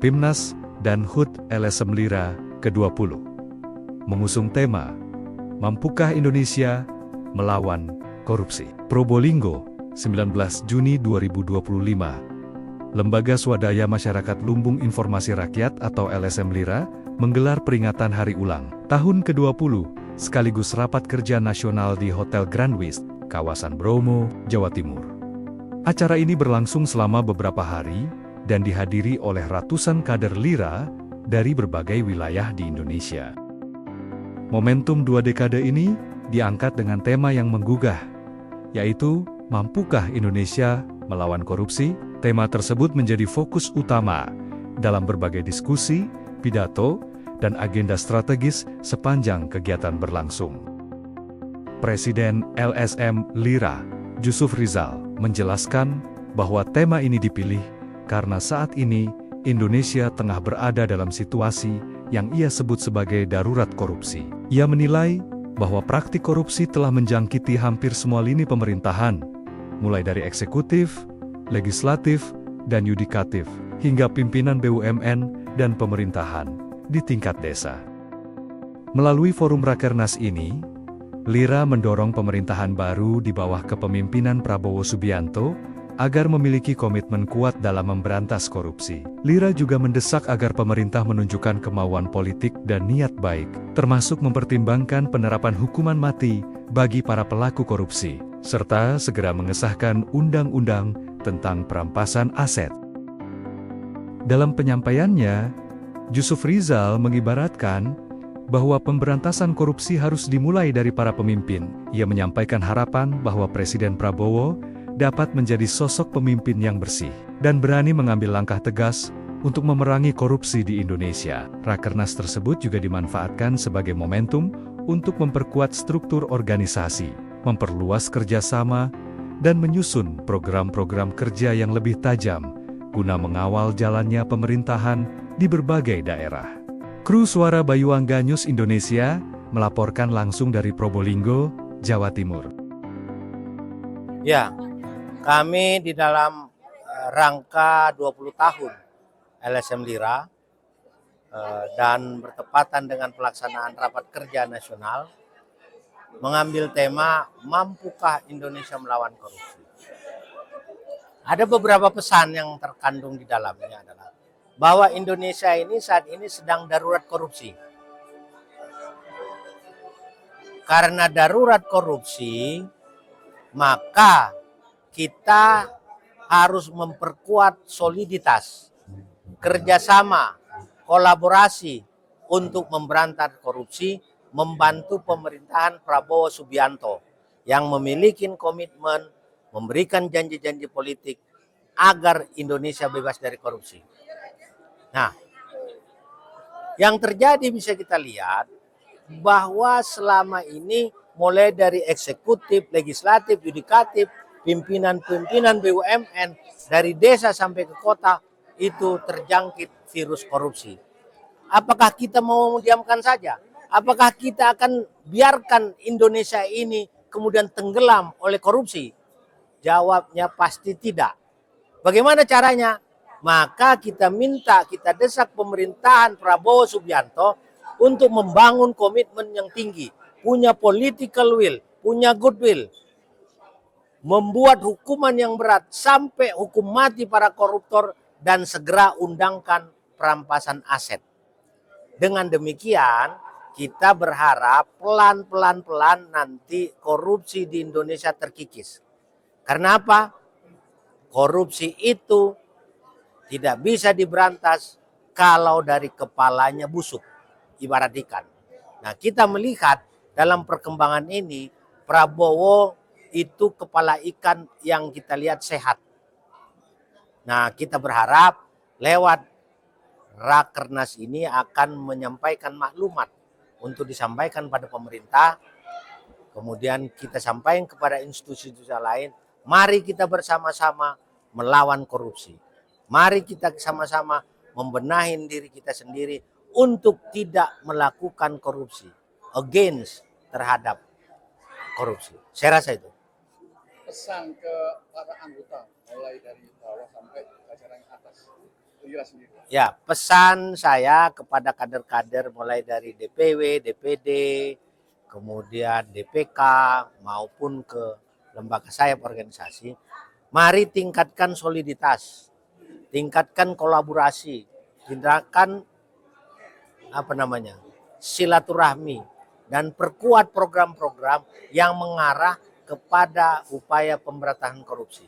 Rapimnas dan HUT LSM Lira ke-20. Mengusung tema, Mampukah Indonesia melawan korupsi? Probolinggo, 19 Juni 2025. Lembaga Swadaya Masyarakat Lumbung Informasi Rakyat atau LSM Lira menggelar peringatan Hari Ulang tahun ke-20 sekaligus rapat kerja nasional di Hotel Grand West, kawasan Bromo, Jawa Timur. Acara ini berlangsung selama beberapa hari dan dihadiri oleh ratusan kader Lira dari berbagai wilayah di Indonesia. Momentum 2 dekade ini diangkat dengan tema yang menggugah, yaitu Mampukah Indonesia melawan korupsi? Tema tersebut menjadi fokus utama dalam berbagai diskusi, pidato, dan agenda strategis sepanjang kegiatan berlangsung. Presiden LSM Lira, Jusuf Rizal, menjelaskan bahwa tema ini dipilih karena saat ini Indonesia tengah berada dalam situasi yang ia sebut sebagai darurat korupsi. Ia menilai bahwa praktik korupsi telah menjangkiti hampir semua lini pemerintahan, mulai dari eksekutif, legislatif, dan yudikatif, hingga pimpinan BUMN dan pemerintahan di tingkat desa. Melalui forum Rakernas ini, Lira mendorong pemerintahan baru di bawah kepemimpinan Prabowo Subianto agar memiliki komitmen kuat dalam memberantas korupsi. Lira juga mendesak agar pemerintah menunjukkan kemauan politik dan niat baik, termasuk mempertimbangkan penerapan hukuman mati bagi para pelaku korupsi, serta segera mengesahkan undang-undang tentang perampasan aset. Dalam penyampaiannya, Jusuf Rizal mengibaratkan bahwa pemberantasan korupsi harus dimulai dari para pemimpin. Ia menyampaikan harapan bahwa Presiden Prabowo dapat menjadi sosok pemimpin yang bersih dan berani mengambil langkah tegas untuk memerangi korupsi di Indonesia. Rakernas tersebut juga dimanfaatkan sebagai momentum untuk memperkuat struktur organisasi, memperluas kerjasama, dan menyusun program-program kerja yang lebih tajam guna mengawal jalannya pemerintahan di berbagai daerah. Kru Suara Bayuangga News Indonesia melaporkan langsung dari Probolinggo, Jawa Timur. Ya, kami di dalam rangka 20 tahun LSM Lira dan bertepatan dengan pelaksanaan rapat kerja nasional mengambil tema Mampukah Indonesia melawan korupsi. Ada beberapa pesan yang terkandung di dalamnya adalah bahwa Indonesia ini saat ini sedang darurat korupsi. Karena darurat korupsi, maka kita harus memperkuat soliditas, kerjasama, kolaborasi untuk memberantas korupsi, membantu pemerintahan Prabowo Subianto yang memiliki komitmen memberikan janji-janji politik agar Indonesia bebas dari korupsi. Nah, yang terjadi bisa kita lihat bahwa selama ini mulai dari eksekutif, legislatif, yudikatif, pimpinan-pimpinan BUMN dari desa sampai ke kota itu terjangkit virus korupsi. Apakah kita mau diamkan saja? Apakah kita akan biarkan Indonesia ini kemudian tenggelam oleh korupsi? Jawabnya pasti tidak. Bagaimana caranya? Maka kita minta, kita desak pemerintahan Prabowo Subianto untuk membangun komitmen yang tinggi, punya political will, punya goodwill, membuat hukuman yang berat sampai hukum mati para koruptor dan segera undangkan perampasan aset. Dengan demikian, kita berharap pelan-pelan nanti korupsi di Indonesia terkikis. Karena apa? Korupsi itu tidak bisa diberantas kalau dari kepalanya busuk, ibarat ikan. Nah, kita melihat dalam perkembangan ini, Prabowo itu kepala ikan yang kita lihat sehat. Nah, kita berharap lewat Rakernas ini akan menyampaikan maklumat untuk disampaikan pada pemerintah, kemudian kita sampaikan kepada institusi-institusi lain, mari kita bersama-sama melawan korupsi. Mari kita sama-sama membenahi diri kita sendiri untuk tidak melakukan korupsi, against terhadap korupsi. Saya rasa itu. Pesan ke para anggota mulai dari bawah sampai jajaran atas. Ya, pesan saya kepada kader-kader mulai dari DPW, DPD, kemudian DPK maupun ke lembaga sayap organisasi, mari tingkatkan soliditas, tingkatkan kolaborasi, tingkatkan silaturahmi dan perkuat program-program yang mengarah kepada upaya pemberantasan korupsi.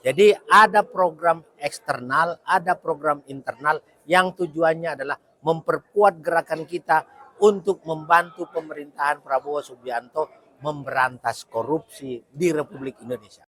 Jadi ada program eksternal, ada program internal yang tujuannya adalah memperkuat gerakan kita untuk membantu pemerintahan Prabowo Subianto memberantas korupsi di Republik Indonesia.